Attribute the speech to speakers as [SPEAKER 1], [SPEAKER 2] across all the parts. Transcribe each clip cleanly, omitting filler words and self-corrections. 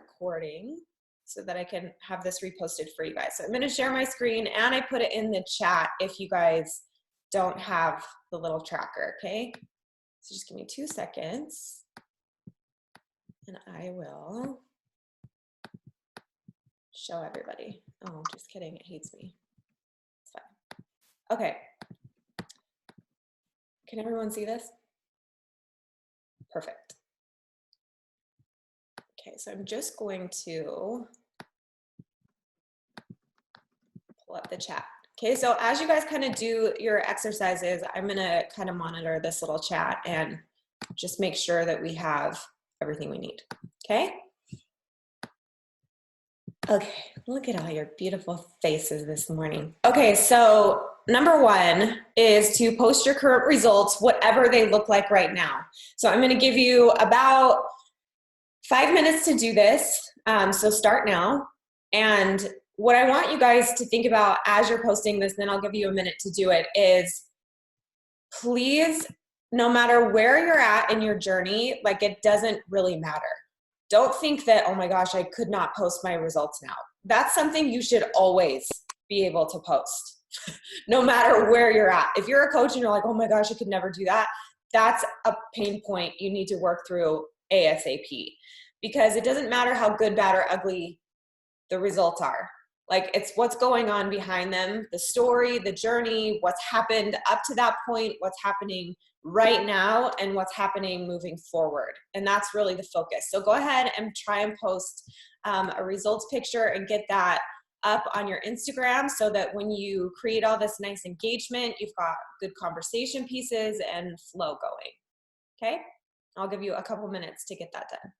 [SPEAKER 1] recording so that I can have this reposted for you guys. So I'm going to share my screen and I put it in the chat if you guys don't have the little tracker, okay? So just give me 2 seconds and I will show everybody. Oh, just kidding, it hates me. It's fine. Okay. Can everyone see this? Perfect. Okay, so I'm just going to pull up the chat. Okay, so as you guys kind of do your exercises, I'm gonna kind of monitor this little chat and just make sure that we have everything we need, okay? Okay, look at all your beautiful faces this morning. Okay, so number 1 is to post your current results, whatever they look like right now. So I'm gonna give you about 5 minutes to do this, so start now. And what I want you guys to think about as you're posting this, then I'll give you a minute to do it, is please, no matter where you're at in your journey, like it doesn't really matter. Don't think that, oh my gosh, I could not post my results now. That's something you should always be able to post, no matter where you're at. If you're a coach and you're like, oh my gosh, I could never do that, that's a pain point you need to work through ASAP, because it doesn't matter how good, bad, or ugly the results are. Like, it's what's going on behind them, the story, the journey, what's happened up to that point, what's happening right now, and what's happening moving forward. And that's really the focus. So go ahead and try and post a results picture and get that up on your Instagram so that when you create all this nice engagement, you've got good conversation pieces and flow going. Okay? I'll give you a couple minutes to get that done.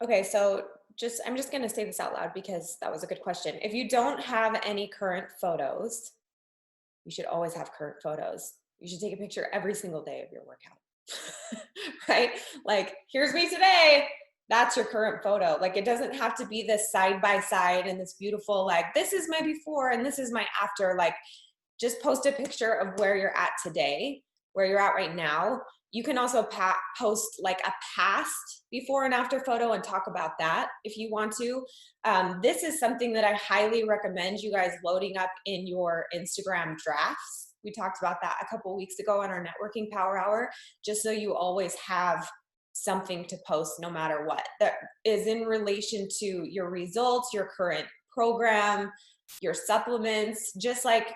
[SPEAKER 1] Okay, so I'm just gonna say this out loud because that was a good question. If you don't have any current photos, you should always have current photos. You should take a picture every single day of your workout, right? Like, here's me today. That's your current photo. Like, it doesn't have to be this side by side and this beautiful, like, this is my before and this is my after. Like, just post a picture of where you're at today, where you're at right now. You can also post like a past before and after photo and talk about that if you want to. This is something that I highly recommend you guys loading up in your Instagram drafts. We talked about that a couple weeks ago on our networking power hour, just so you always have something to post no matter what. That is in relation to your results, your current program, your supplements, just like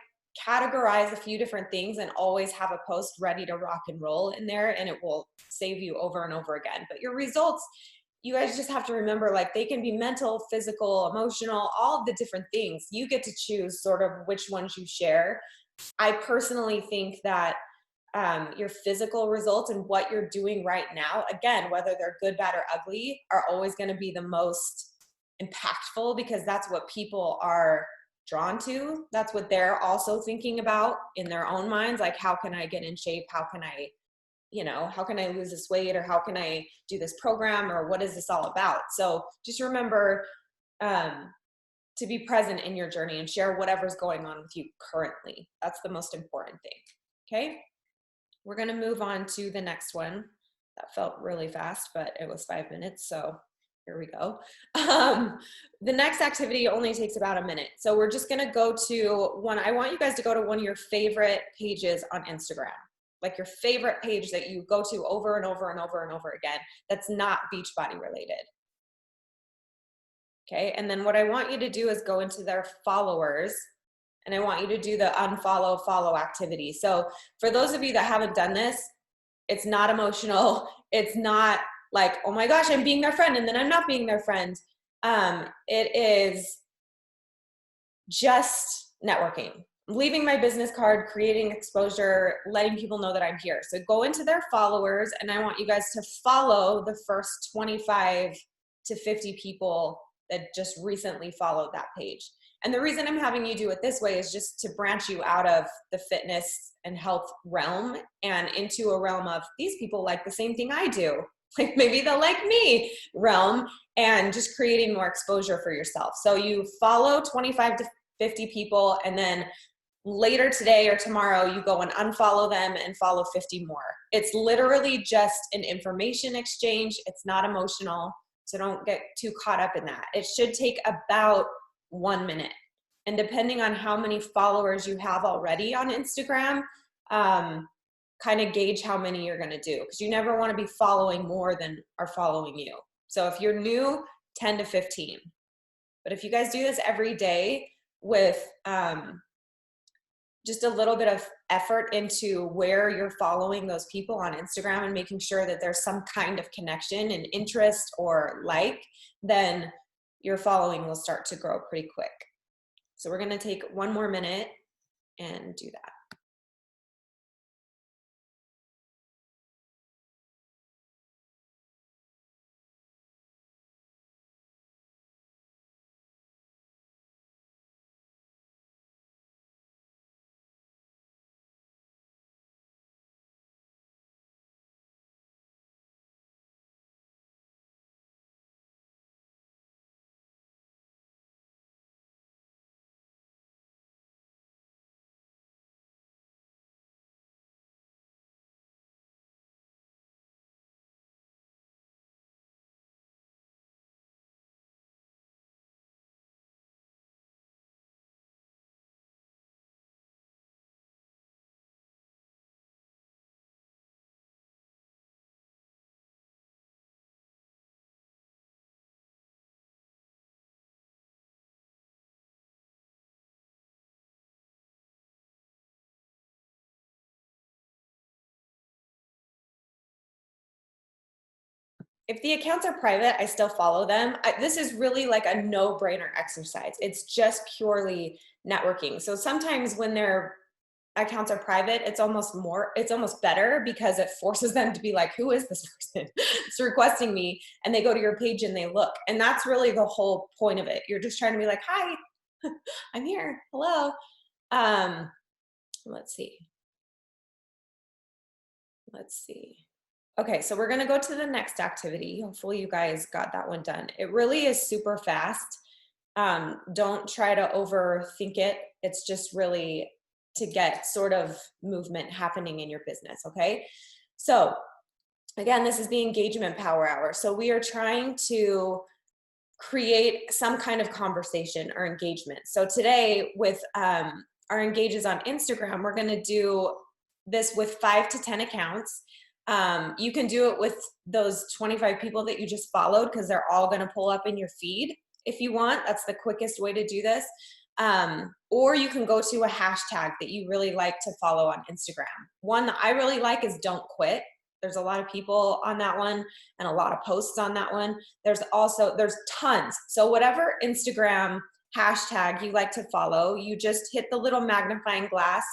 [SPEAKER 1] categorize a few different things and always have a post ready to rock and roll in there, and it will save you over and over again. But your results, you guys just have to remember, like, they can be mental, physical, emotional, all of the different things. You get to choose sort of which ones you share. I personally think that your physical results and what you're doing right now, again, whether they're good, bad, or ugly, are always going to be the most impactful, because that's what people are drawn to. That's what they're also thinking about in their own minds. Like, how can I get in shape? How can I, how can I lose this weight? Or how can I do this program? Or what is this all about? So just remember to be present in your journey and share whatever's going on with you currently. That's the most important thing. Okay. We're going to move on to the next one. That felt really fast, but it was 5 minutes. So here we go. The next activity only takes about a minute. So we're just going to go to one. I want you guys to go to one of your favorite pages on Instagram, like your favorite page that you go to over and over and over and over again. That's not Beachbody related. Okay. And then what I want you to do is go into their followers, and I want you to do the unfollow, follow activity. So for those of you that haven't done this, it's not emotional. It's not like, oh my gosh, I'm being their friend and then I'm not being their friend. It is just networking, leaving my business card, creating exposure, letting people know that I'm here. So go into their followers, and I want you guys to follow the first 25 to 50 people that just recently followed that page. And the reason I'm having you do it this way is just to branch you out of the fitness and health realm and into a realm of these people like the same thing I do. Like maybe they'll like me realm, and just creating more exposure for yourself. So you follow 25 to 50 people, and then later today or tomorrow you go and unfollow them and follow 50 more. It's literally just an information exchange. It's not emotional, so don't get too caught up in that. It should take about 1 minute, and depending on how many followers you have already on Instagram, kind of gauge how many you're going to do, because you never want to be following more than are following you. So if you're new, 10 to 15. But if you guys do this every day with just a little bit of effort into where you're following those people on Instagram and making sure that there's some kind of connection and interest or like, then your following will start to grow pretty quick. So we're going to take 1 more minute and do that. If the accounts are private, I still follow them. This is really like a no-brainer exercise. It's just purely networking. So sometimes when their accounts are private, it's almost better, because it forces them to be like, who is this person? It's requesting me, and they go to your page and they look. And that's really the whole point of it. You're just trying to be like, hi, I'm here. Hello. Let's see. Okay, so we're gonna go to the next activity. Hopefully you guys got that one done. It really is super fast. Don't try to overthink it. It's just really to get sort of movement happening in your business, okay? So again, this is the engagement power hour. So we are trying to create some kind of conversation or engagement. So today with our engages on Instagram, we're gonna do this with 5 to 10 accounts. You can do it with those 25 people that you just followed, because they're all going to pull up in your feed if you want. That's the quickest way to do this. Or you can go to a hashtag that you really like to follow on Instagram. One that I really like is Don't Quit. There's a lot of people on that one and a lot of posts on that one. There's tons. So whatever Instagram hashtag you like to follow, you just hit the little magnifying glass,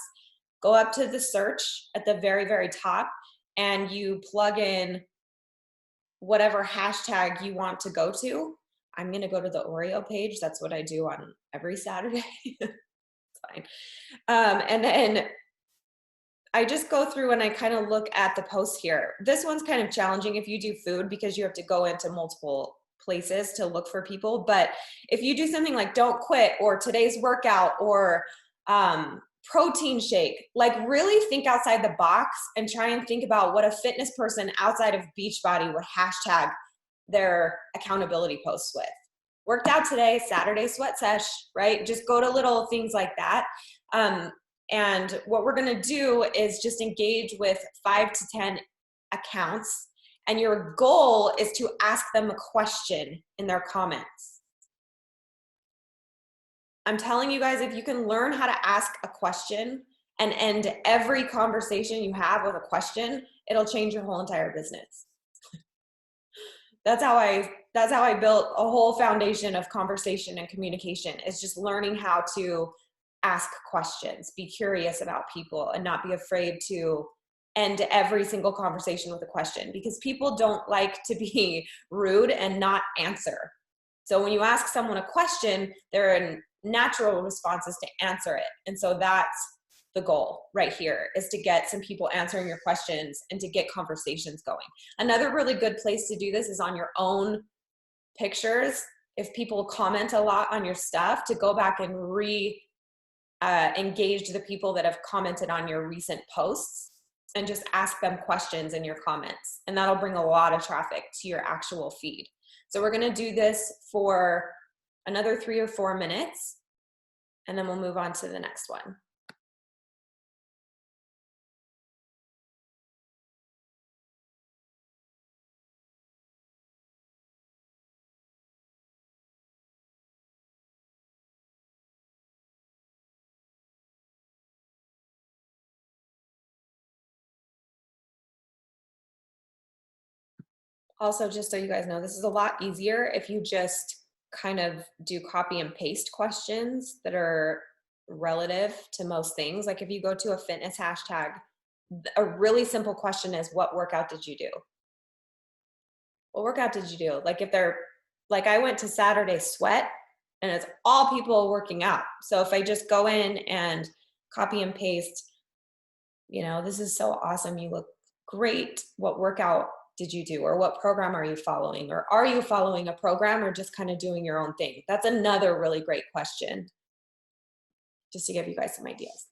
[SPEAKER 1] go up to the search at the very, very top, and you plug in whatever hashtag you want to go to. I'm going to go to the Oreo page. That's what I do on every Saturday. It's fine. And then I just go through and I kind of look at the posts here. This one's kind of challenging if you do food, because you have to go into multiple places to look for people. But if you do something like Don't Quit or today's workout or protein shake, like really think outside the box and try and think about what a fitness person outside of Beachbody would hashtag their accountability posts with. Worked out today, Saturday sweat sesh, right? Just go to little things like that. And what we're going to do is just engage with 5 to 10 accounts. And your goal is to ask them a question in their comments. I'm telling you guys, if you can learn how to ask a question and end every conversation you have with a question, it'll change your whole entire business. that's how I built a whole foundation of conversation and communication, is just learning how to ask questions, be curious about people, and not be afraid to end every single conversation with a question, because people don't like to be rude and not answer. So when you ask someone a question, there are natural responses to answer it. And so that's the goal right here, is to get some people answering your questions and to get conversations going. Another really good place to do this is on your own pictures. If people comment a lot on your stuff, to go back and engage the people that have commented on your recent posts and just ask them questions in your comments. And that'll bring a lot of traffic to your actual feed. So we're gonna do this for another 3 or 4 minutes, and then we'll move on to the next one. Also, just so you guys know, this is a lot easier if you just kind of do copy and paste questions that are relative to most things. Like if you go to a fitness hashtag, a really simple question is, what workout did you do? What workout did you do? Like if they're, like I went to Saturday Sweat and it's all people working out. So if I just go in and copy and paste, you know, this is so awesome, you look great, what workout did you do, or what program are you following, or are you following a program or just kind of doing your own thing? That's another really great question, just to give you guys some ideas.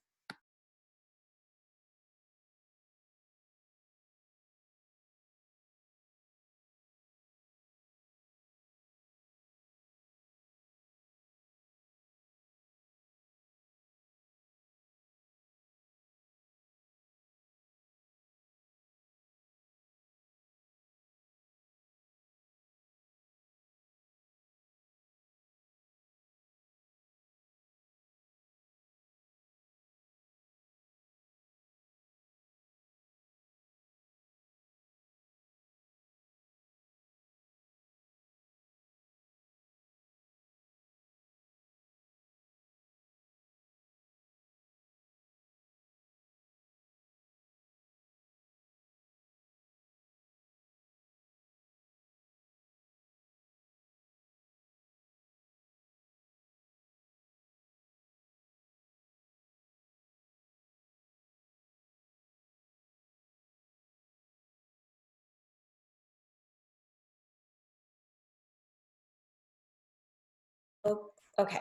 [SPEAKER 1] Oh, okay.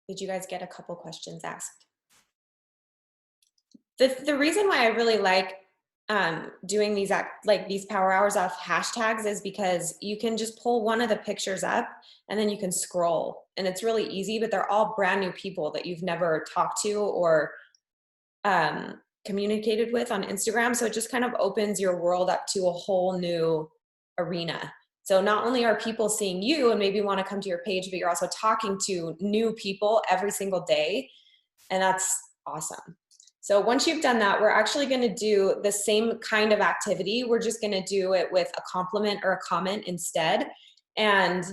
[SPEAKER 1] Did you guys get a couple questions asked? The reason why I really like doing these like these power hours off hashtags is because you can just pull one of the pictures up and then you can scroll, and it's really easy, but they're all brand new people that you've never talked to or communicated with on Instagram. So it just kind of opens your world up to a whole new arena. So not only are people seeing you and maybe want to come to your page, but you're also talking to new people every single day. And that's awesome. So once you've done that, we're actually going to do the same kind of activity. We're just going to do it with a compliment or a comment instead. And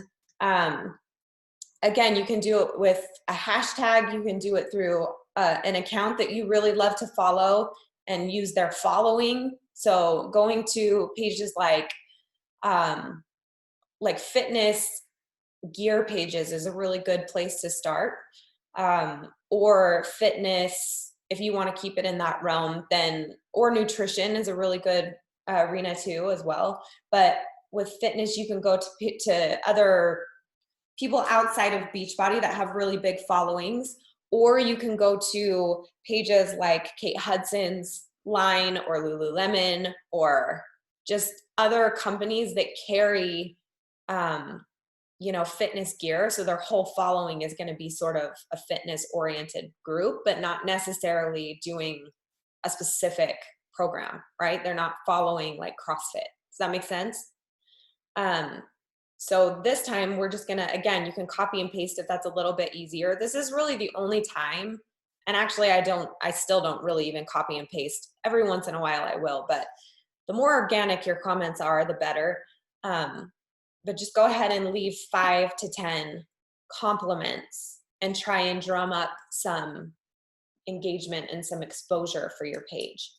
[SPEAKER 1] again, you can do it with a hashtag. You can do it through an account that you really love to follow and use their following. So going to pages like fitness gear pages is a really good place to start. Or fitness, if you want to keep it in that realm, then, or nutrition is a really good arena too as well. But with fitness, you can go to other people outside of Beachbody that have really big followings, or you can go to pages like Kate Hudson's line or Lululemon, or just other companies that carry you know, fitness gear. So their whole following is going to be sort of a fitness oriented group, but not necessarily doing a specific program, right? They're not following like CrossFit. Does that make sense? So this time we're just gonna, again, you can copy and paste if that's a little bit easier. This is really the only time, and actually I still don't really even copy and paste. Every once in a while I will, but The more organic your comments are, the better. But just go ahead and leave 5 to 10 compliments and try and drum up some engagement and some exposure for your page.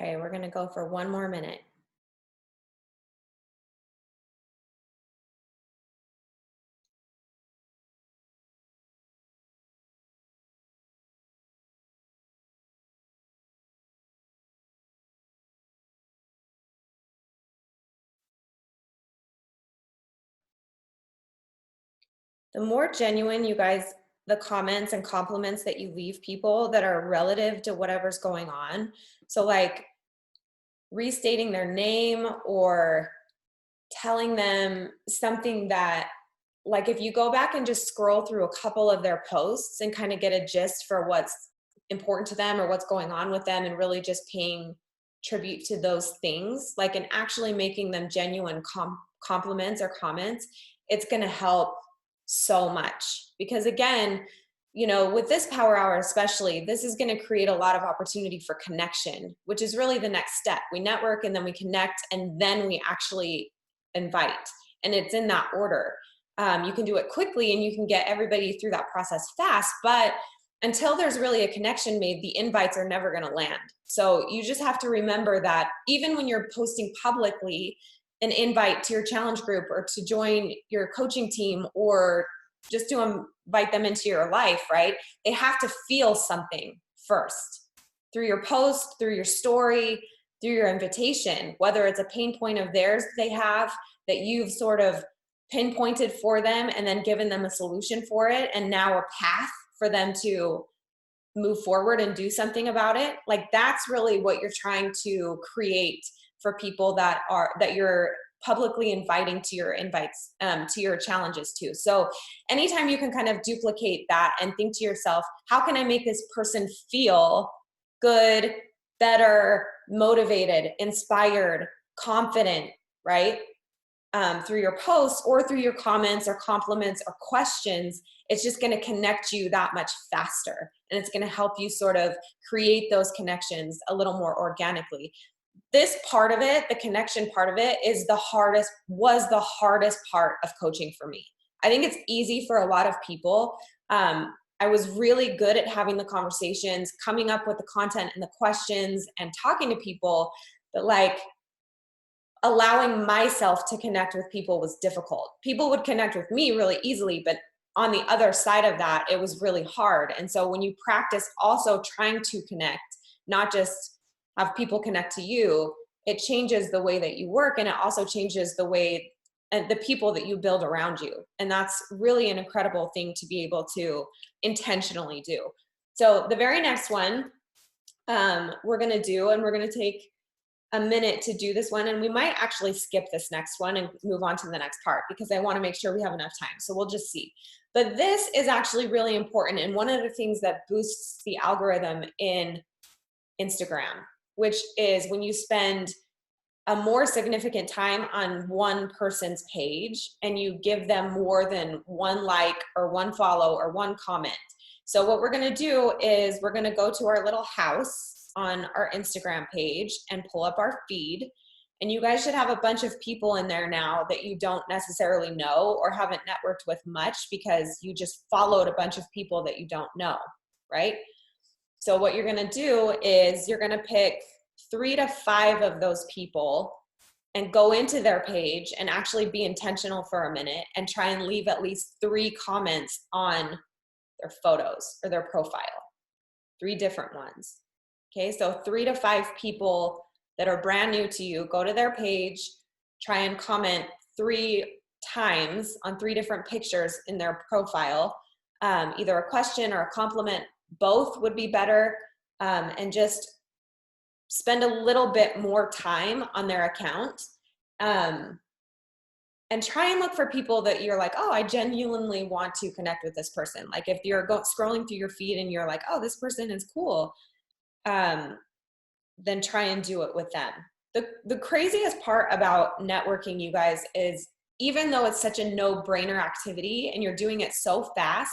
[SPEAKER 1] Okay, we're gonna go for one more minute. The more genuine you guys, the comments and compliments that you leave people that are relative to whatever's going on. So like restating their name or telling them something that, like if you go back and just scroll through a couple of their posts and kind of get a gist for what's important to them or what's going on with them, and really just paying tribute to those things, like, and actually making them genuine compliments or comments, it's going to help so much. Because again, you know, with this power hour especially, this is going to create a lot of opportunity for connection, which is really the next step. We network and then we connect and then we actually invite, and it's in that order. You can do it quickly and you can get everybody through that process fast, but until there's really a connection made, the invites are never going to land. So you just have to remember that even when you're posting publicly an invite to your challenge group or to join your coaching team or just to invite them into your life, right? They have to feel something first through your post, through your story, through your invitation, whether it's a pain point of theirs they have that you've sort of pinpointed for them and then given them a solution for it, and now a path for them to move forward and do something about it. Like that's really what you're trying to create for people that you're publicly inviting to your invites, to your challenges too. So anytime you can kind of duplicate that and think to yourself, how can I make this person feel good, better, motivated, inspired, confident, right? Through your posts or through your comments or compliments or questions, it's just going to connect you that much faster. And it's going to help you sort of create those connections a little more organically. This part of it, the connection part of it, was the hardest part of coaching for me. I think it's easy for a lot of people. I was really good at having the conversations, coming up with the content and the questions and talking to people, but like allowing myself to connect with people was difficult. People would connect with me really easily, but on the other side of that, it was really hard. And so when you practice also trying to connect, not just have people connect to you, it changes the way that you work, and it also changes the way and the people that you build around you. And that's really an incredible thing to be able to intentionally do. So the very next one we're going to do, and we're going to take a minute to do this one, and we might actually skip this next one and move on to the next part because I want to make sure we have enough time. So we'll just see. But this is actually really important, and one of the things that boosts the algorithm in Instagram, which is when you spend a more significant time on one person's page and you give them more than one like or one follow or one comment. So what we're gonna do is we're gonna go to our little house on our Instagram page and pull up our feed. And you guys should have a bunch of people in there now that you don't necessarily know or haven't networked with much because you just followed a bunch of people that you don't know, right? So what you're gonna do is you're gonna pick 3 to 5 of those people and go into their page and actually be intentional for a minute and try and leave at least 3 comments on their photos or their profile, 3 different ones. Okay, so 3 to 5 people that are brand new to you, go to their page, try and comment 3 times on 3 different pictures in their profile, either a question or a compliment, both would be better, and just spend a little bit more time on their account. And try and look for people that you're like, oh, I genuinely want to connect with this person. Like if you're scrolling through your feed and you're like, oh, this person is cool, then try and do it with them. The craziest part about networking, you guys, is even though it's such a no-brainer activity and you're doing it so fast,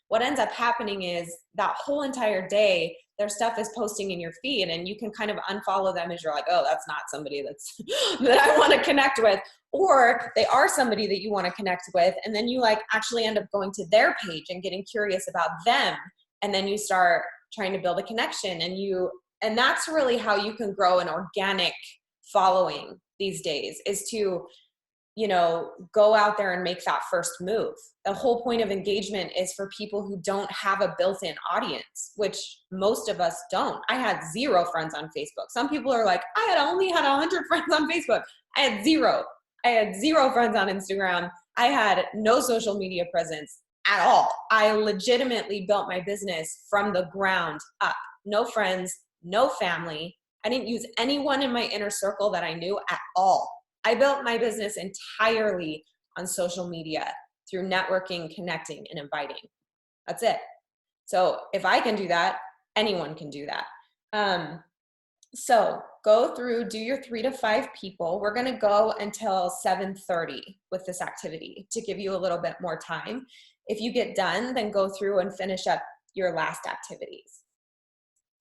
[SPEAKER 1] what ends up happening is that whole entire day, their stuff is posting in your feed and you can kind of unfollow them as you're like, oh, that's not somebody that's that I want to connect with. Or they are somebody that you want to connect with. And then you like actually end up going to their page and getting curious about them. And then you start trying to build a connection and that's really how you can grow an organic following these days, is to, go out there and make that first move. The whole point of engagement is for people who don't have a built-in audience, which most of us don't. I had 0 friends on Facebook. Some people are like, I only had 100 friends on Facebook. I had 0. I had 0 friends on Instagram. I had no social media presence at all. I legitimately built my business from the ground up. No friends, no family. I didn't use anyone in my inner circle that I knew at all. I built my business entirely on social media through networking, connecting, and inviting. That's it. So if I can do that, anyone can do that. So go through, do your 3 to 5 people. We're going to go until 7:30 with this activity to give you a little bit more time. If you get done, then go through and finish up your last activities.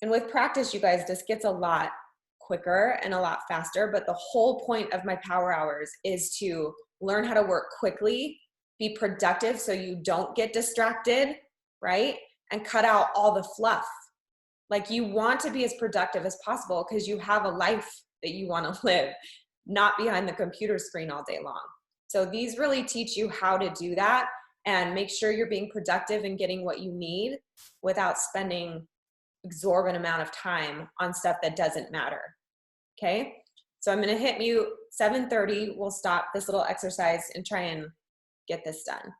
[SPEAKER 1] And with practice, you guys, this gets a lot quicker and a lot faster, but the whole point of my power hours is to learn how to work quickly, be productive so you don't get distracted, right? And cut out all the fluff. Like you want to be as productive as possible because you have a life that you want to live, not behind the computer screen all day long. So these really teach you how to do that and make sure you're being productive and getting what you need without spending exorbitant amount of time on stuff that doesn't matter. Okay, so I'm going to hit mute. 7:30, we'll stop this little exercise and try and get this done.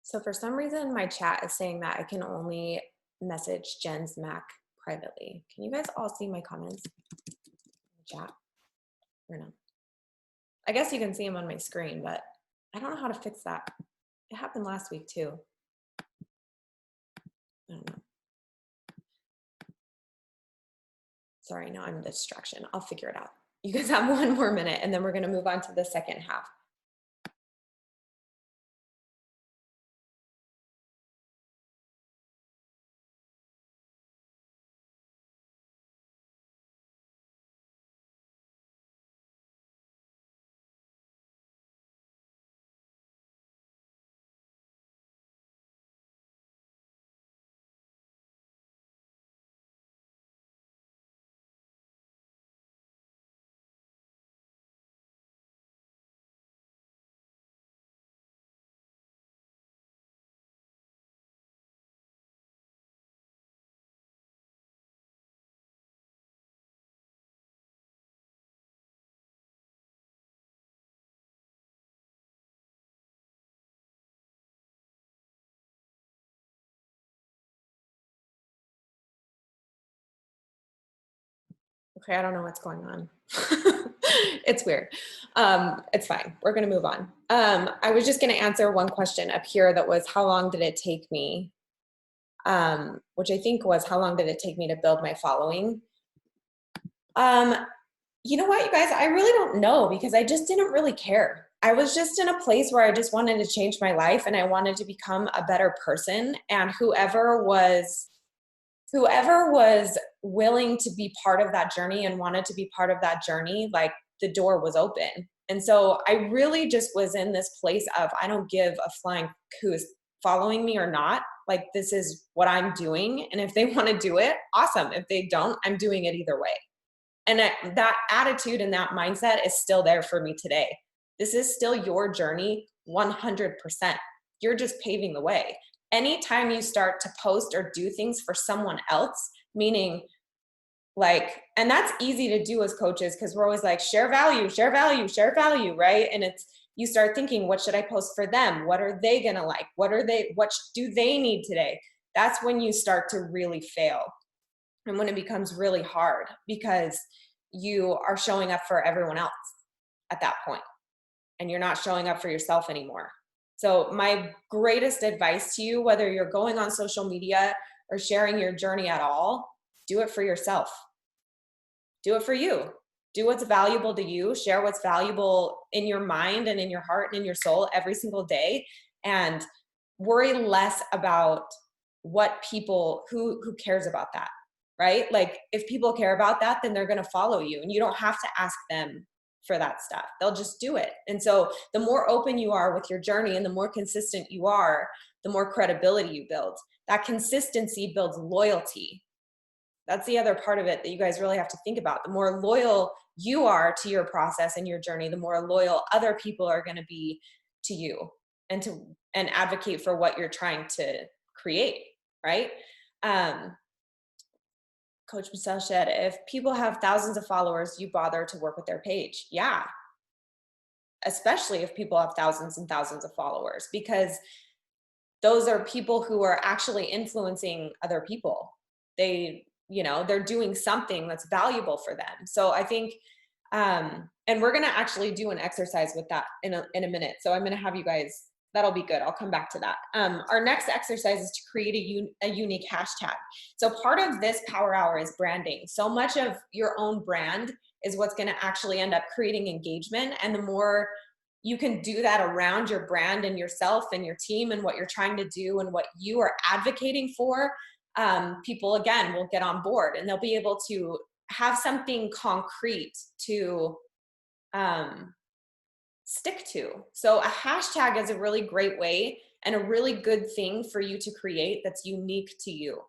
[SPEAKER 1] So for some reason, my chat is saying that I can only message Jen's Mac privately. Can you guys all see my comments in the chat or no? I guess you can see them on my screen, but I don't know how to fix that. It happened last week too. I don't know. Sorry, no, I'm a distraction. I'll figure it out. You guys have one more minute and then we're gonna move on to the second half. Okay, I don't know what's going on. It's weird. It's fine. We're gonna move on. I was just gonna answer one question up here that was how long did it take me? Which I think was how long did it take me to build my following? Um, you know what, you guys, I really don't know because I just didn't really care. I was just in a place where I just wanted to change my life and I wanted to become a better person. And whoever was willing to be part of that journey and wanted to be part of that journey, like the door was open. And so I really just was in this place of I don't give a flying who's following me or not. Like this is what I'm doing. And if they want to do it, awesome. If they don't, I'm doing it either way. And that attitude and that mindset is still there for me today. This is still your journey 100%. You're just paving the way. Anytime you start to post or do things for someone else, meaning like, and that's easy to do as coaches because we're always like, share value, share value, share value, right? And it's, you start thinking, what should I post for them? What are they gonna like? What do they need today? That's when you start to really fail and when it becomes really hard because you are showing up for everyone else at that point and you're not showing up for yourself anymore. So my greatest advice to you, whether you're going on social media or sharing your journey at all, do it for yourself. Do it for you. Do what's valuable to you, share what's valuable in your mind and in your heart and in your soul every single day, and worry less about what people who cares about that, right? Like if people care about that, then they're going to follow you and you don't have to ask them for that stuff. They'll just do it. And so the more open you are with your journey and the more consistent you are, the more credibility you build. That consistency builds loyalty. That's the other part of it that you guys really have to think about. The more loyal you are to your process and your journey, the more loyal other people are going to be to you and advocate for what you're trying to create, right? Coach Michelle said, if people have thousands of followers, you bother to work with their page. Yeah. Especially if people have thousands and thousands of followers, because those are people who are actually influencing other people. They're doing something that's valuable for them. So I think, and we're going to actually do an exercise with that in a minute. So I'm going to have you guys, that'll be good. I'll come back to that. Our next exercise is to create a unique hashtag. So part of this power hour is branding. So much of your own brand is what's going to actually end up creating engagement. And the more you can do that around your brand and yourself and your team and what you're trying to do and what you are advocating for, people again will get on board and they'll be able to have something concrete to stick to. So a hashtag is a really great way and a really good thing for you to create that's unique to you.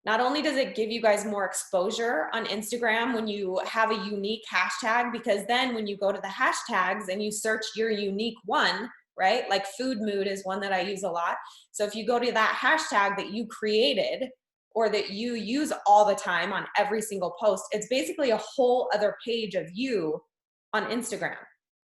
[SPEAKER 1] Not only does it give you guys more exposure on Instagram when you have a unique hashtag, because then when you go to the hashtags and you search your unique one, right? Like food mood is one that I use a lot. So if you go to that hashtag that you created or that you use all the time on every single post, it's basically a whole other page of you on Instagram.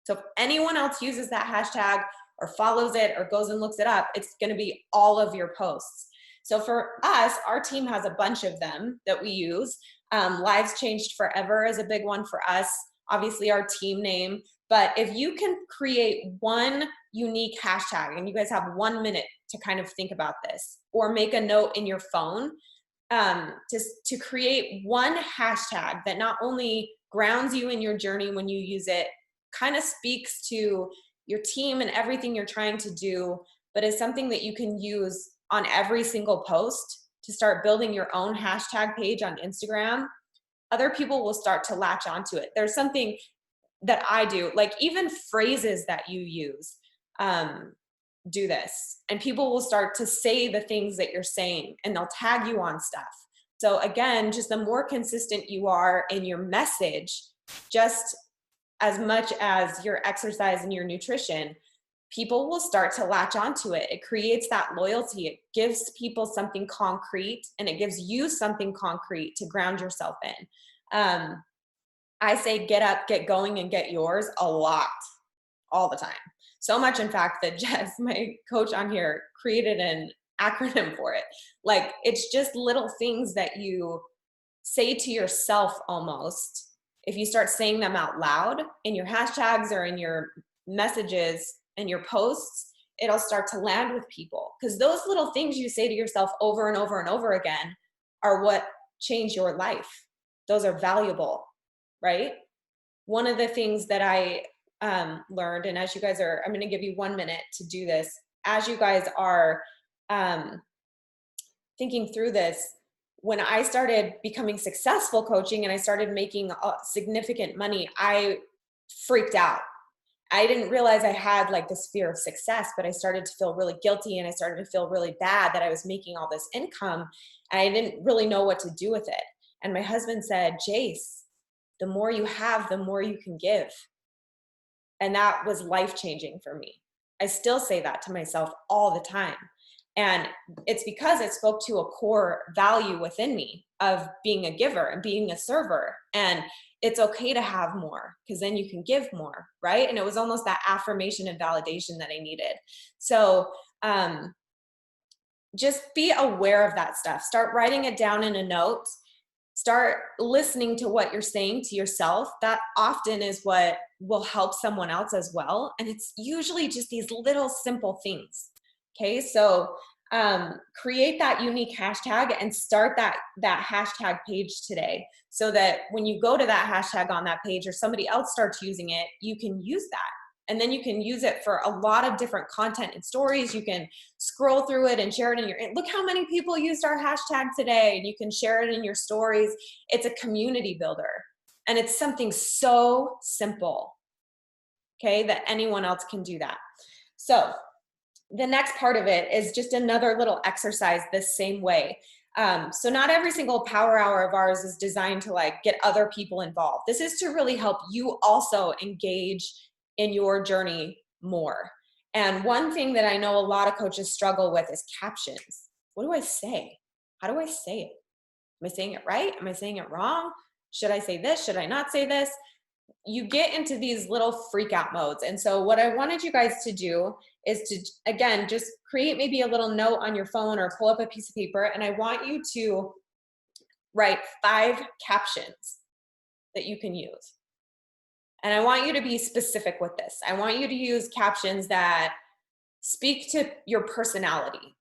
[SPEAKER 1] So if anyone else uses that hashtag or follows it or goes and looks it up, it's going to be all of your posts. So for us, our team has a bunch of them that we use. Lives Changed Forever is a big one for us, obviously our team name. But if you can create one unique hashtag, and you guys have 1 minute to kind of think about this, or make a note in your phone, to create one hashtag that not only grounds you in your journey when you use it, kind of speaks to your team and everything you're trying to do, but is something that you can use on every single post to start building your own hashtag page on Instagram, other people will start to latch onto it. There's something that I do, like even phrases that you use, do this, and people will start to say the things that you're saying, and they'll tag you on stuff. So again, just the more consistent you are in your message, just as much as your exercise and your nutrition, people will start to latch onto it. It creates that loyalty. It gives people something concrete, and it gives you something concrete to ground yourself in. I say get up, get going, and get yours a lot, all the time. So much, in fact, that Jess, my coach on here, created an acronym for it. Like, it's just little things that you say to yourself almost. If you start saying them out loud in your hashtags or in your messages and your posts, it'll start to land with people. Because those little things you say to yourself over and over and over again are what change your life. Those are valuable, right? One of the things that I learned, and as you guys are, I'm going to give you 1 minute to do this. As you guys are thinking through this, when I started becoming successful coaching and I started making significant money, I freaked out. I didn't realize I had like this fear of success, but I started to feel really guilty, and I started to feel really bad that I was making all this income, and I didn't really know what to do with it. And my husband said, Jace, the more you have, the more you can give. And that was life-changing for me. I still say that to myself all the time. And it's because it spoke to a core value within me of being a giver and being a server. And it's okay to have more, because then you can give more, right? And it was almost that affirmation and validation that I needed. So just be aware of that stuff. Start writing it down in a note. Start listening to what you're saying to yourself. That often is what will help someone else as well. And it's usually just these little simple things. Okay, so create that unique hashtag and start that hashtag page today, so that when you go to that hashtag on that page or somebody else starts using it, you can use that. And then you can use it for a lot of different content and stories. You can scroll through it and share it in your, look how many people used our hashtag today, and you can share it in your stories. It's a community builder, and it's something so simple, okay, that anyone else can do that. So the next part of it is just another little exercise this same way. So not every single power hour of ours is designed to like get other people involved. This is to really help you also engage in your journey more. And one thing that I know a lot of coaches struggle with is captions. What do I say? How do I say it? Am I saying it right? Am I saying it wrong? Should I say this? Should I not say this? You get into these little freak out modes. And so what I wanted you guys to do is to, again, just create maybe a little note on your phone or pull up a piece of paper. And I want you to write 5 captions that you can use. And I want you to be specific with this. I want you to use captions that speak to your personality.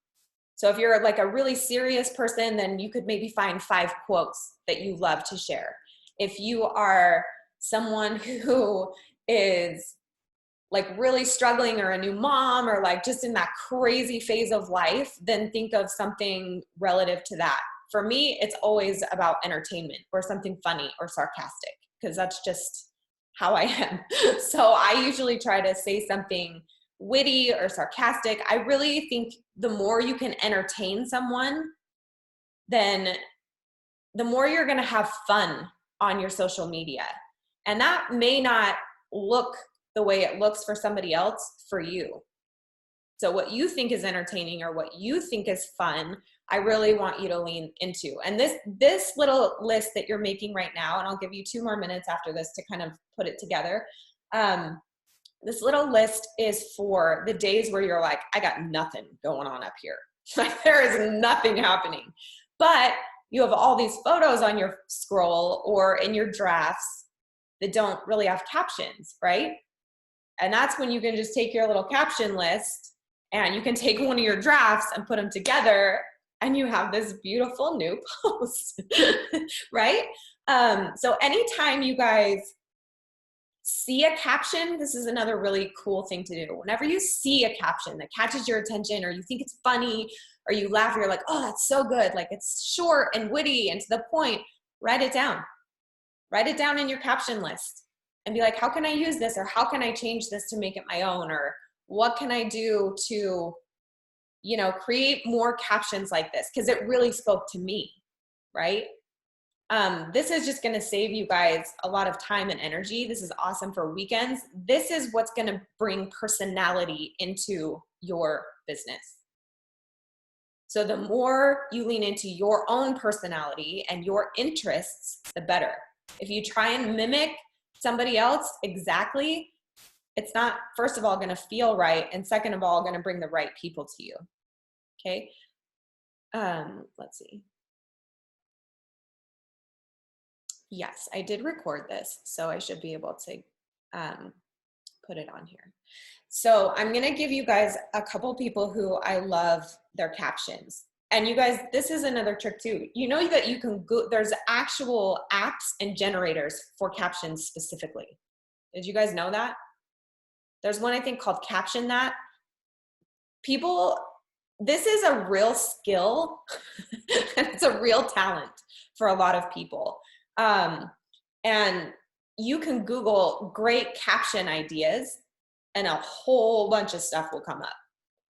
[SPEAKER 1] So if you're like a really serious person, then you could maybe find 5 quotes that you love to share. If you are someone who is like really struggling, or a new mom, or like just in that crazy phase of life, then think of something relative to that. For me, it's always about entertainment or something funny or sarcastic, because that's just how I am. So I usually try to say something witty or sarcastic. I really think the more you can entertain someone, then the more you're going to have fun on your social media. And that may not look the way it looks for somebody else for you. So what you think is entertaining or what you think is fun, I really want you to lean into. And this little list that you're making right now, and I'll give you 2 more minutes after this to kind of put it together. This little list is for the days where you're like, I got nothing going on up here. Like there is nothing happening. But you have all these photos on your scroll or in your drafts that don't really have captions, right? And that's when you can just take your little caption list and you can take one of your drafts and put them together and you have this beautiful new post, right? So anytime you guys see a caption, this is another really cool thing to do. Whenever you see a caption that catches your attention or you think it's funny or you laugh, you're like, oh, that's so good. Like it's short and witty and to the point, write it down. Write it down in your caption list and be like, how can I use this? Or how can I change this to make it my own? Or what can I do to, you know, create more captions like this? Because it really spoke to me, right? This is just going to save you guys a lot of time and energy. This is awesome for weekends. This is what's going to bring personality into your business. So the more you lean into your own personality and your interests, the better. If you try and mimic somebody else exactly, it's not, first of all, going to feel right. And second of all, going to bring the right people to you. Okay. Let's see. Yes, I did record this, so I should be able to put it on here. So I'm going to give you guys a couple people who I love their captions. And you guys, this is another trick too. You know that you can go, there's actual apps and generators for captions specifically. Did you guys know that? There's one I think called Caption That. People, this is a real skill and it's a real talent for a lot of people. And you can Google great caption ideas and a whole bunch of stuff will come up.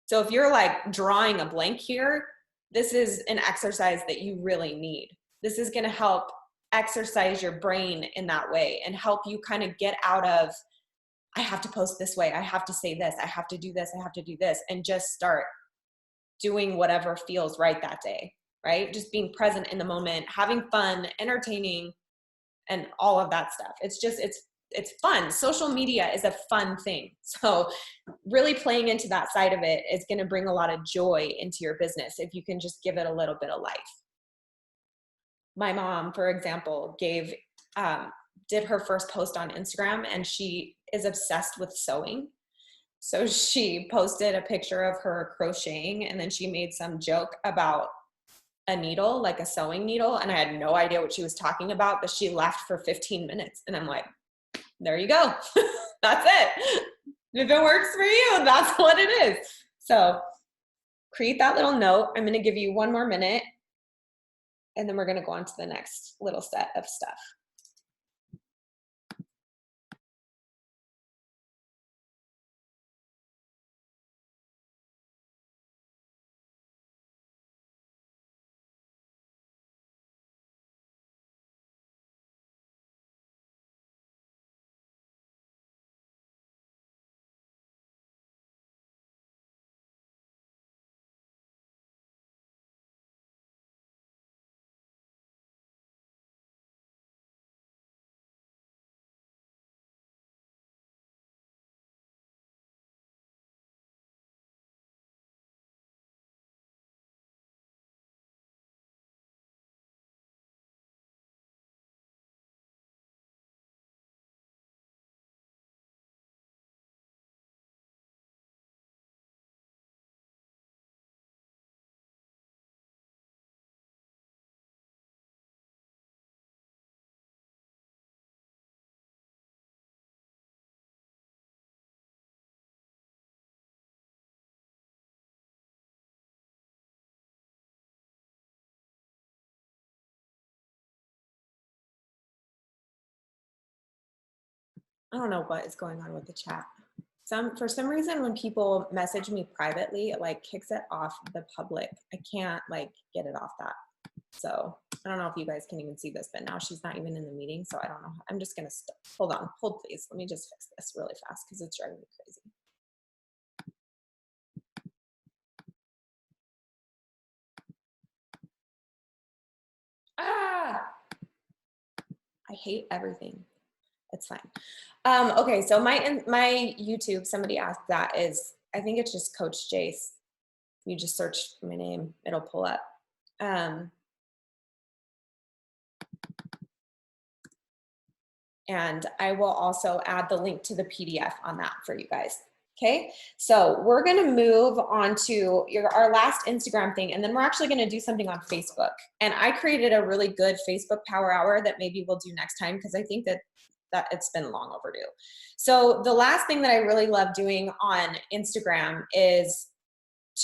[SPEAKER 1] So if you're like drawing a blank here, this is an exercise that you really need. This is going to help exercise your brain in that way and help you kind of get out of, I have to post this way, I have to say this, I have to do this, I have to do this, and just start doing whatever feels right that day, right? Just being present in the moment, having fun, entertaining, and all of that stuff. It's just, it's fun. Social media is a fun thing. So really playing into that side of it is going to bring a lot of joy into your business if you can just give it a little bit of life. My mom, for example, did her first post on Instagram and she is obsessed with sewing. So she posted a picture of her crocheting and then she made some joke about a needle, like a sewing needle. And I had no idea what she was talking about, but she laughed for 15 minutes. And I'm like, there you go. That's it. If it works for you, that's what it is. So create that little note. I'm going to give you one more minute and then we're going to go on to the next little set of stuff. I don't know what is going on with the chat. For some reason, when people message me privately, it like kicks it off the public. I can't like get it off that. So I don't know if you guys can even see this, but now she's not even in the meeting. So I don't know. I'm just going to hold on, hold please. Let me just fix this really fast because it's driving me crazy. Ah, I hate everything. It's fine. Okay, so my YouTube, somebody asked that is, I think it's just Coach Jace. You just search my name, it'll pull up. Um, and I will also add the link to the PDF on that for you guys. Okay, so we're gonna move on to our last Instagram thing, and then we're actually gonna do something on Facebook. And I created a really good Facebook Power Hour that maybe we'll do next time because I think that it's been long overdue. So the last thing that I really love doing on Instagram is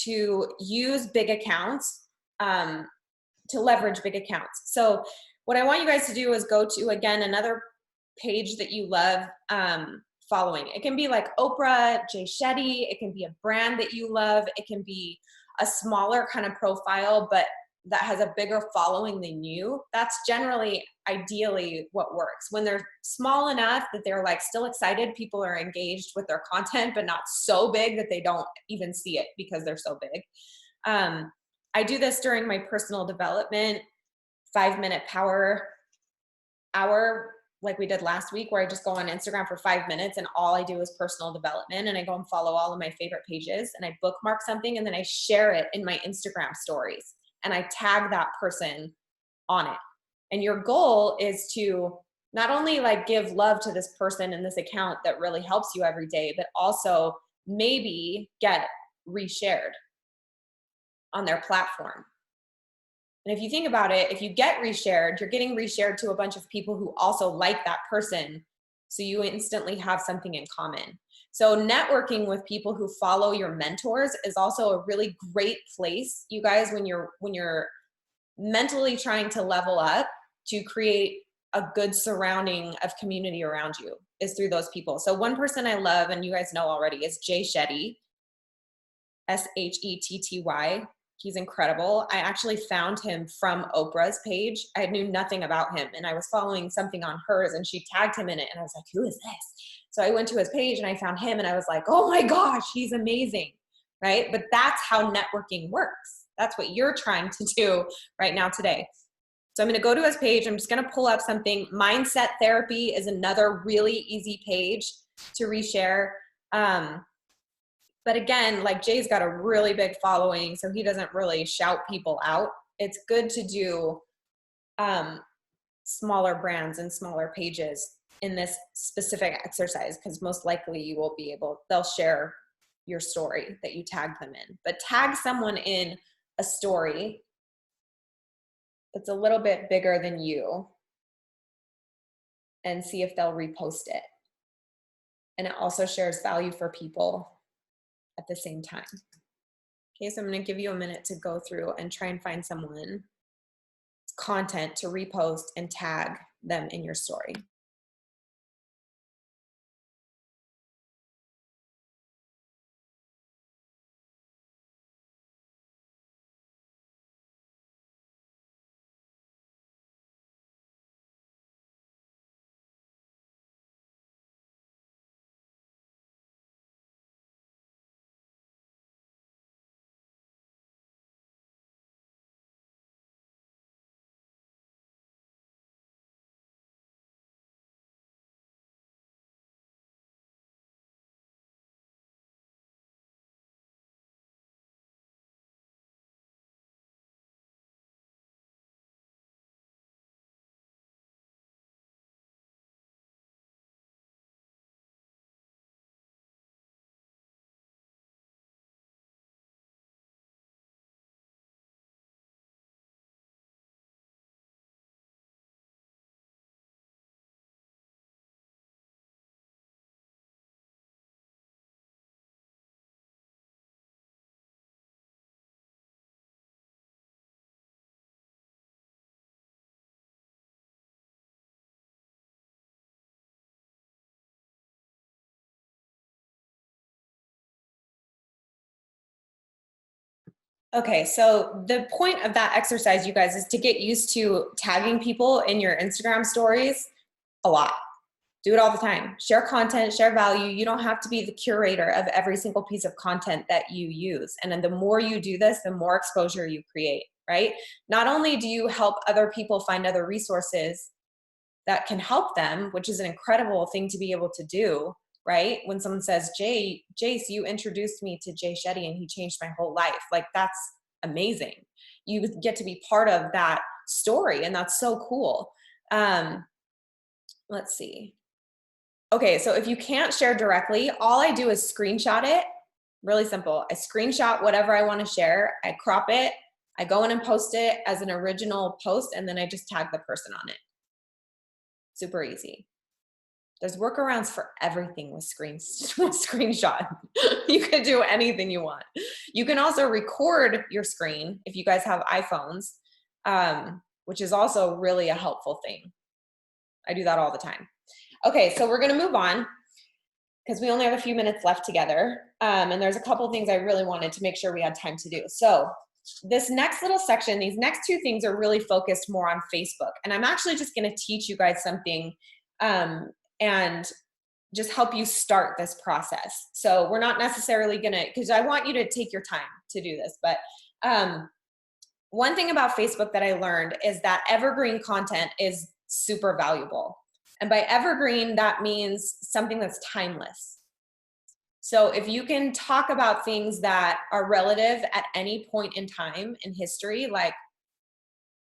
[SPEAKER 1] to use big accounts, to leverage big accounts. So what I want you guys to do is go to, again, another page that you love following. It can be like Oprah, Jay Shetty. It can be a brand that you love. It can be a smaller kind of profile, but that has a bigger following than you. That's generally, ideally, what works. When they're small enough that they're like still excited, people are engaged with their content, but not so big that they don't even see it because they're so big. I do this during my personal development 5-minute power hour, like we did last week, where I just go on Instagram for 5 minutes and all I do is personal development, and I go and follow all of my favorite pages and I bookmark something and then I share it in my Instagram stories and I tag that person on it. And your goal is to not only like give love to this person in this account that really helps you every day, but also maybe get reshared on their platform. And if you think about it, if you get reshared, you're getting reshared to a bunch of people who also like that person. So you instantly have something in common. So networking with people who follow your mentors is also a really great place, you guys, when you're mentally trying to level up, to create a good surrounding of community around you, is through those people. So one person I love, and you guys know already, is Jay Shetty, Shetty. He's incredible. I actually found him from Oprah's page. I knew nothing about him, and I was following something on hers and she tagged him in it, and I was like, who is this? So I went to his page and I found him and I was like, oh my gosh, he's amazing, right? But that's how networking works. That's what you're trying to do right now today. So I'm going to go to his page. I'm just going to pull up something. Mindset Therapy is another really easy page to reshare. But again, like Jay's got a really big following, so he doesn't really shout people out. It's good to do smaller brands and smaller pages in this specific exercise, because most likely you will be they'll share your story that you tagged them in. But tag someone in a story that's a little bit bigger than you and see if they'll repost it. And it also shares value for people at the same time. Okay, so I'm going to give you a minute to go through and try and find someone's content to repost and tag them in your story. Okay, so the point of that exercise, you guys, is to get used to tagging people in your Instagram stories a lot. Do it all the time. Share content, share value. You don't have to be the curator of every single piece of content that you use. And then the more you do this, the more exposure you create, right? Not only do you help other people find other resources that can help them, which is an incredible thing to be able to do, right? When someone says, Jace, you introduced me to Jay Shetty and he changed my whole life. Like, that's amazing. You get to be part of that story, and that's so cool. Let's see. Okay, so if you can't share directly, all I do is screenshot it. Really simple. I screenshot whatever I want to share, I crop it, I go in and post it as an original post, and then I just tag the person on it. Super easy. There's workarounds for everything with screenshot. You can do anything you want. You can also record your screen if you guys have iPhones, which is also really a helpful thing. I do that all the time. Okay, so we're gonna move on because we only have a few minutes left together. And there's a couple things I really wanted to make sure we had time to do. So this next little section, these next two things are really focused more on Facebook. And I'm actually just gonna teach you guys something and just help you start this process. So we're not necessarily gonna, because I want you to take your time to do this, but one thing about Facebook that I learned is that evergreen content is super valuable. And by evergreen, that means something that's timeless. So if you can talk about things that are relative at any point in time in history, like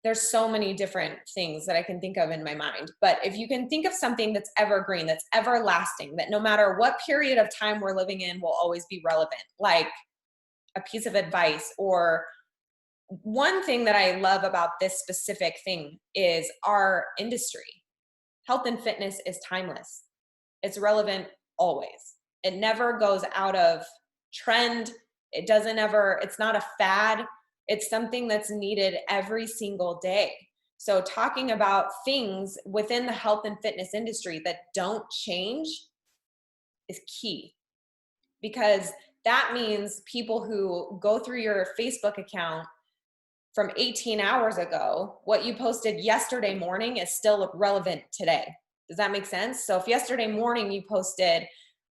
[SPEAKER 1] there's so many different things that I can think of in my mind. But if you can think of something that's evergreen, that's everlasting, that no matter what period of time we're living in will always be relevant, like a piece of advice. Or one thing that I love about this specific thing is our industry. Health and fitness is timeless. It's relevant always. It never goes out of trend. It doesn't ever, it's not a fad. It's something that's needed every single day. So talking about things within the health and fitness industry that don't change is key, because that means people who go through your Facebook account from 18 hours ago, what you posted yesterday morning is still relevant today. Does that make sense? So if yesterday morning you posted,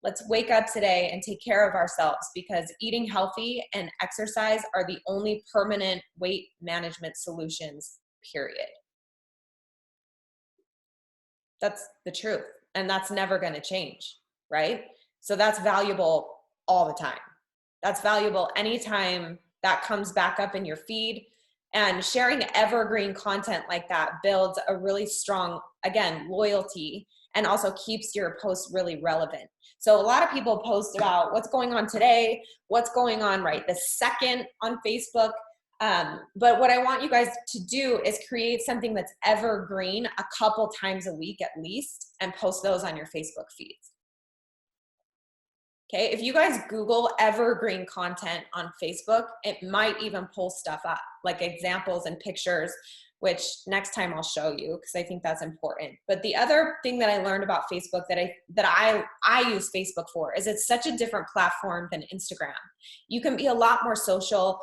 [SPEAKER 1] let's wake up today and take care of ourselves because eating healthy and exercise are the only permanent weight management solutions, period. That's the truth. And that's never going to change, right? So that's valuable all the time. That's valuable anytime that comes back up in your feed. And sharing evergreen content like that builds a really strong, again, loyalty, and also keeps your post really relevant. So a lot of people post about what's going on today, what's going on right this second on Facebook. But what I want you guys to do is create something that's evergreen a couple times a week at least, and post those on your Facebook feeds. Okay, if you guys Google evergreen content on Facebook, it might even pull stuff up, like examples and pictures, which next time I'll show you because I think that's important. But the other thing that I learned about Facebook that I use Facebook for is it's such a different platform than Instagram. You can be a lot more social.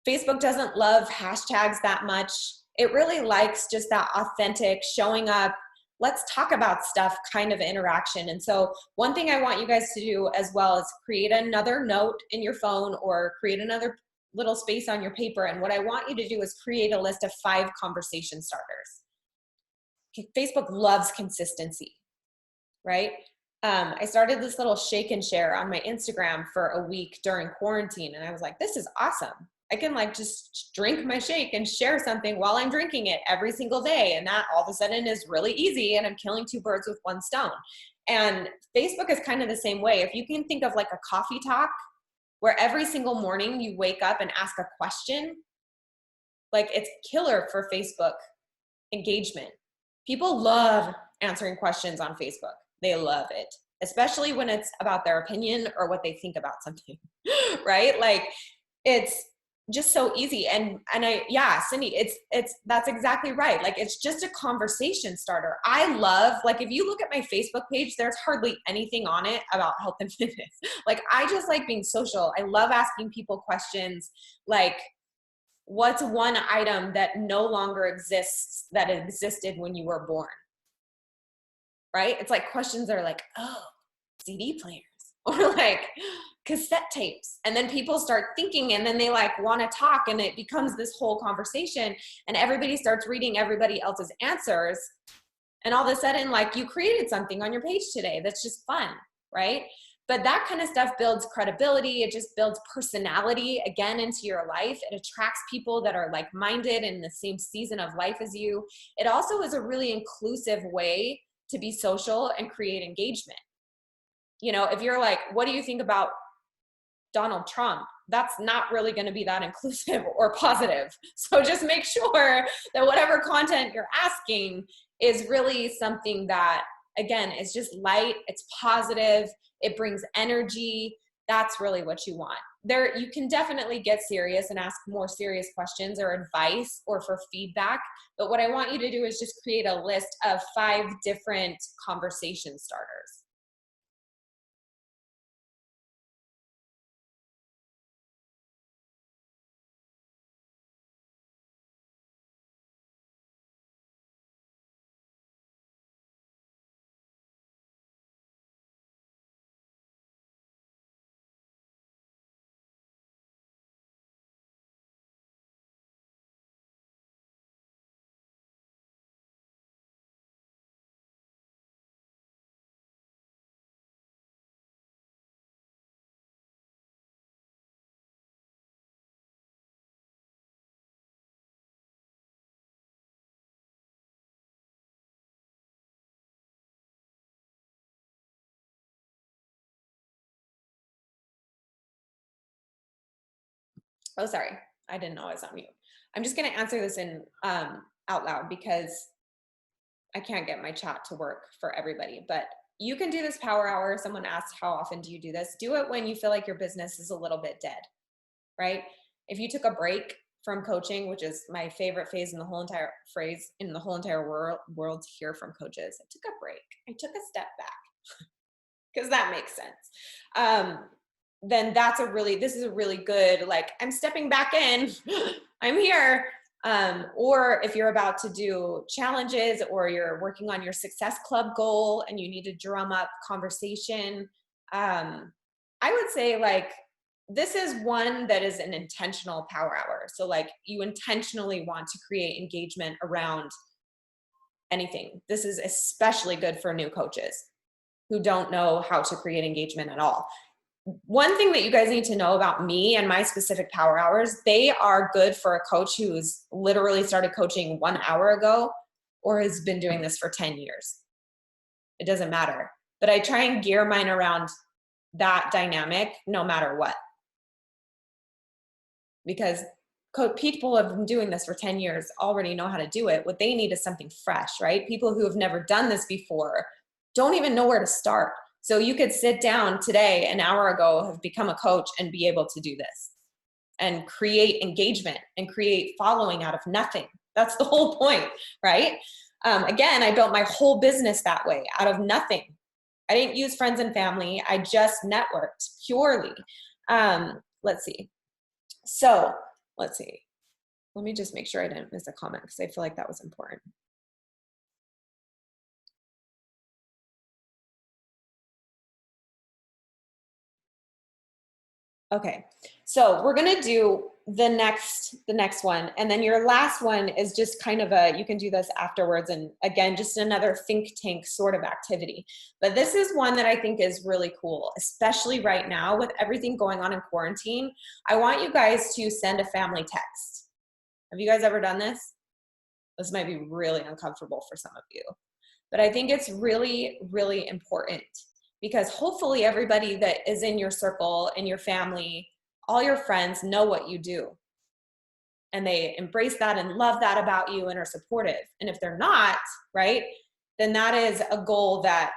[SPEAKER 1] Facebook doesn't love hashtags that much. It really likes just that authentic showing up, let's talk about stuff kind of interaction. And so one thing I want you guys to do as well is create another note in your phone or create another little space on your paper. And what I want you to do is create a list of 5 conversation starters. Facebook loves consistency, right? I started this little shake and share on my Instagram for a week during quarantine. And I was like, this is awesome. I can like just drink my shake and share something while I'm drinking it every single day. And that all of a sudden is really easy. And I'm killing 2 birds with 1 stone. And Facebook is kind of the same way. If you can think of like a coffee talk where every single morning you wake up and ask a question, like it's killer for Facebook engagement. People love answering questions on Facebook. They love it, especially when it's about their opinion or what they think about something, right? Like it's just so easy. And Cindy, that's exactly right. Like, it's just a conversation starter. I love, like, if you look at my Facebook page, there's hardly anything on it about health and fitness. Like, I just like being social. I love asking people questions. Like, what's one item that no longer exists that existed when you were born? Right? It's like questions that are like, oh, CD players, or like cassette tapes. And then people start thinking, and then they like want to talk, and it becomes this whole conversation, and everybody starts reading everybody else's answers. And all of a sudden, like, you created something on your page today that's just fun, right? But that kind of stuff builds credibility. It just builds personality again into your life. It attracts people that are like-minded in the same season of life as you. It also is a really inclusive way to be social and create engagement. You know, if you're like, what do you think about Donald Trump? That's not really going to be that inclusive or positive. So just make sure that whatever content you're asking is really something that, again, is just light, it's positive, it brings energy. That's really what you want. There, you can definitely get serious and ask more serious questions or advice or for feedback. But what I want you to do is just create a list of 5 different conversation starters. Oh, sorry. I didn't know I was on mute. I'm just going to answer this in out loud because I can't get my chat to work for everybody. But you can do this power hour. Someone asked, how often do you do this? Do it when you feel like your business is a little bit dead, right? If you took a break from coaching, which is my favorite phase in the whole entire world to hear from coaches, I took a break. I took a step back because that makes sense. Then this is a really good, like, I'm stepping back in, I'm here. Or if you're about to do challenges or you're working on your success club goal and you need to drum up conversation, I would say, like, this is one that is an intentional power hour. So like, you intentionally want to create engagement around anything. This is especially good for new coaches who don't know how to create engagement at all. One thing that you guys need to know about me and my specific power hours, they are good for a coach who's literally started coaching 1 hour ago or has been doing this for 10 years. It doesn't matter. But I try and gear mine around that dynamic no matter what. Because people have been doing this for 10 years already know how to do it. What they need is something fresh, right? People who have never done this before don't even know where to start. So you could sit down today, an hour ago, have become a coach and be able to do this and create engagement and create following out of nothing. That's the whole point, right? Again, I built my whole business that way, out of nothing. I didn't use friends and family. I just networked purely. Let's see. So let's see. Let me just make sure I didn't miss a comment because I feel like that was important. Okay, so we're gonna do the next one, and then your last one is just kind of you can do this afterwards, and again, just another think tank sort of activity. But this is one that I think is really cool, especially right now with everything going on in quarantine. I want you guys to send a family text. Have you guys ever done this? This might be really uncomfortable for some of you, but I think it's really, really important. Because hopefully everybody that is in your circle, in your family, all your friends know what you do. And they embrace that and love that about you and are supportive. And if they're not, right, then that is a goal that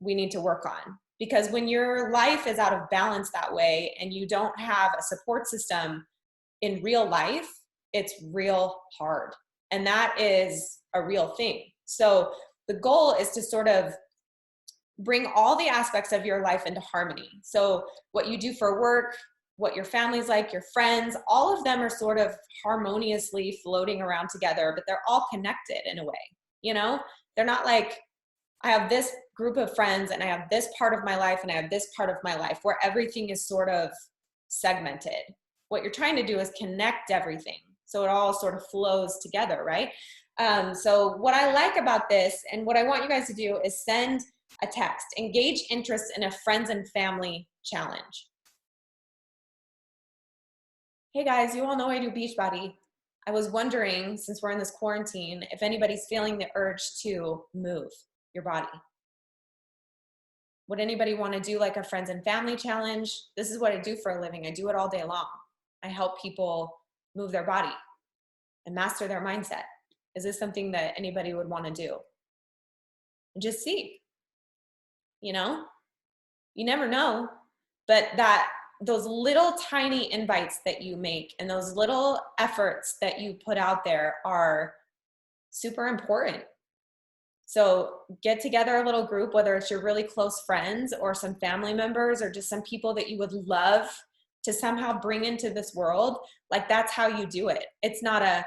[SPEAKER 1] we need to work on. Because when your life is out of balance that way and you don't have a support system in real life, it's real hard. And that is a real thing. So the goal is to sort of bring all the aspects of your life into harmony. So what you do for work, what your family's like, your friends, all of them are sort of harmoniously floating around together, but they're all connected in a way, you know? They're not like, I have this group of friends and I have this part of my life and I have this part of my life where everything is sort of segmented. What you're trying to do is connect everything so it all sort of flows together, right? So what I like about this and what I want you guys to do is send a text, engage interest in a friends and family challenge. Hey guys, you all know I do Beachbody. I was wondering, since we're in this quarantine, if anybody's feeling the urge to move your body. Would anybody want to do like a friends and family challenge? This is what I do for a living. I do it all day long. I help people move their body and master their mindset. Is this something that anybody would want to do? And just see, you know, you never know, but those little tiny invites that you make and those little efforts that you put out there are super important. So get together a little group, whether it's your really close friends or some family members or just some people that you would love to somehow bring into this world. Like that's how you do it. It's not a,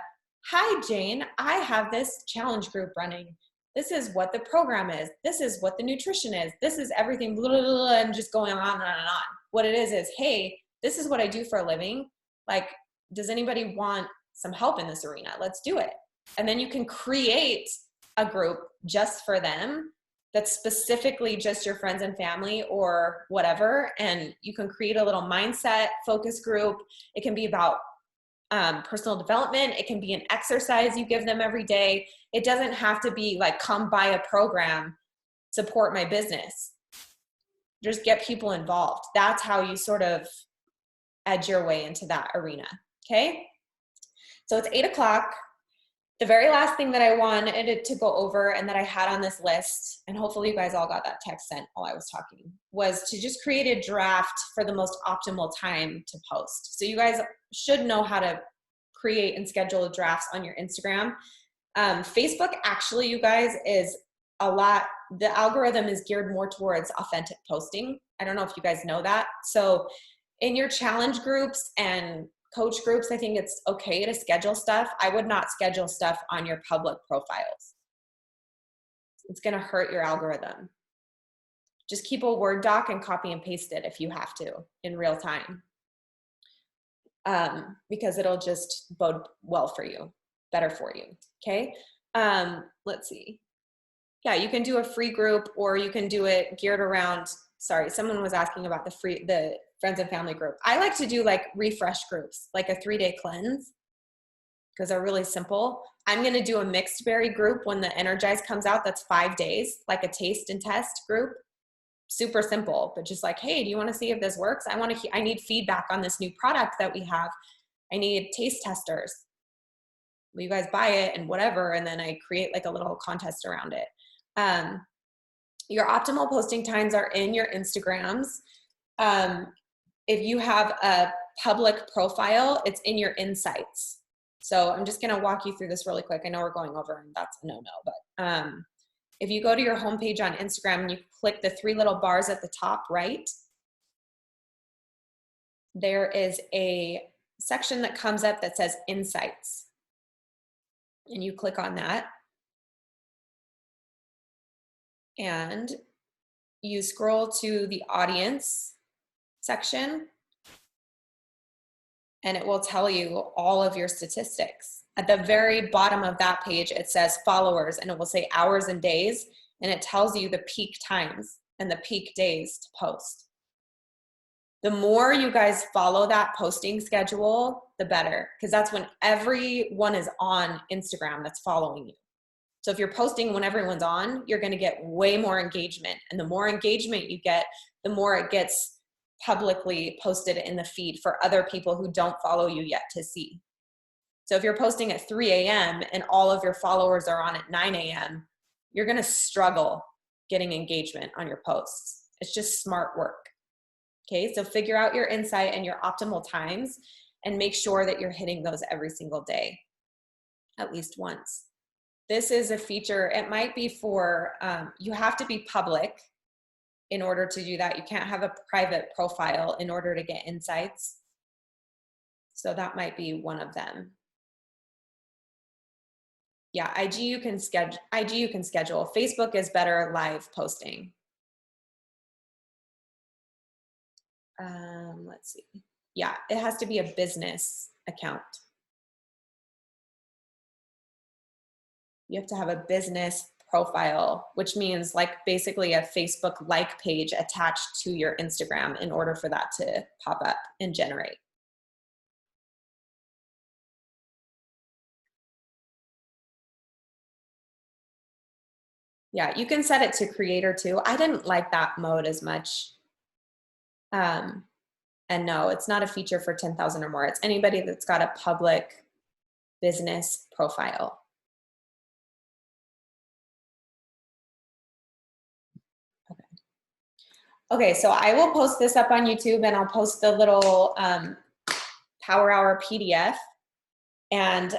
[SPEAKER 1] hi Jane, I have this challenge group running. This is what the program is. This is what the nutrition is. This is everything, blah, blah, blah, and just going on and on and on. What it is, hey, this is what I do for a living. Like, does anybody want some help in this arena? Let's do it. And then you can create a group just for them that's specifically just your friends and family or whatever. And you can create a little mindset focus group. It can be about personal development. It can be an exercise you give them every day. It doesn't have to be like, come buy a program, support my business. Just get people involved. That's how you sort of edge your way into that arena. Okay. So it's 8 o'clock. The very last thing that I wanted to go over and that I had on this list, and hopefully you guys all got that text sent while I was talking, was to just create a draft for the most optimal time to post. So you guys should know how to create and schedule drafts on your Instagram. Facebook actually, you guys, is a lot, the algorithm is geared more towards authentic posting. I don't know if you guys know that. So in your challenge groups and coach groups, I think it's okay to schedule stuff. I would not schedule stuff on your public profiles. It's going to hurt your algorithm. Just keep a Word doc and copy and paste it if you have to in real time. Because it'll just bode well for you, better for you. Okay. Let's see. Yeah, you can do a free group or you can do it geared around, sorry, someone was asking about the friends and family group. I like to do like refresh groups, like a 3-day cleanse, because they're really simple. I'm going to do a mixed berry group when the Energize comes out. That's 5 days, like a taste and test group. Super simple, but just like, hey, do you want to see if this works? I need feedback on this new product that we have. I need taste testers. Will you guys buy it and whatever? And then I create like a little contest around it. Your optimal posting times are in your Instagrams. If you have a public profile, it's in your insights. So I'm just going to walk you through this really quick. I know we're going over and that's a no-no, but if you go to your homepage on Instagram and you click the 3 little bars at the top right, there is a section that comes up that says Insights. And you click on that. And you scroll to the audience section and it will tell you all of your statistics. At the very bottom of that page, it says followers and it will say hours and days, and it tells you the peak times and the peak days to post. The more you guys follow that posting schedule, the better, because that's when everyone is on Instagram that's following you. So if you're posting when everyone's on, you're going to get way more engagement. And the more engagement you get, the more it gets publicly posted in the feed for other people who don't follow you yet to see. So if you're posting at 3 a.m. and all of your followers are on at 9 a.m., you're going to struggle getting engagement on your posts. It's just smart work. Okay, so figure out your insight and your optimal times and make sure that you're hitting those every single day, at least once. This is a feature, it might be for, you have to be public in order to do that. You can't have a private profile in order to get insights. So that might be one of them. Yeah, IG you can schedule. Facebook is better live posting. Let's see. Yeah, it has to be a business account. You have to have a business profile, which means like basically a Facebook like page attached to your Instagram in order for that to pop up and generate. Yeah, you can set it to creator too. I didn't like that mode as much. Um, and no, it's not a feature for 10,000 or more. It's anybody that's got a public business profile. Okay. Okay, so I will post this up on YouTube and I'll post the little Power Hour PDF. And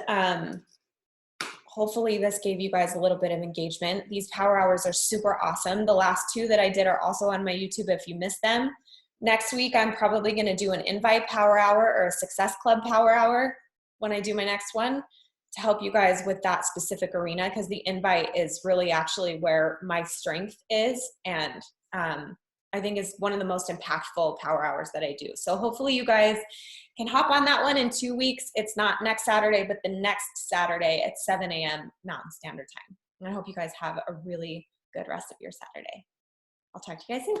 [SPEAKER 1] hopefully this gave you guys a little bit of engagement. These Power Hours are super awesome. The last two that I did are also on my YouTube if you missed them. Next week, I'm probably going to do an invite Power Hour or a Success Club Power Hour when I do my next one to help you guys with that specific arena, because the invite is really actually where my strength is, and I think is one of the most impactful Power Hours that I do. So hopefully you guys can hop on that one in 2 weeks. It's not next Saturday, but the next Saturday at 7 a.m. Mountain Standard Time. And I hope you guys have a really good rest of your Saturday. I'll talk to you guys soon.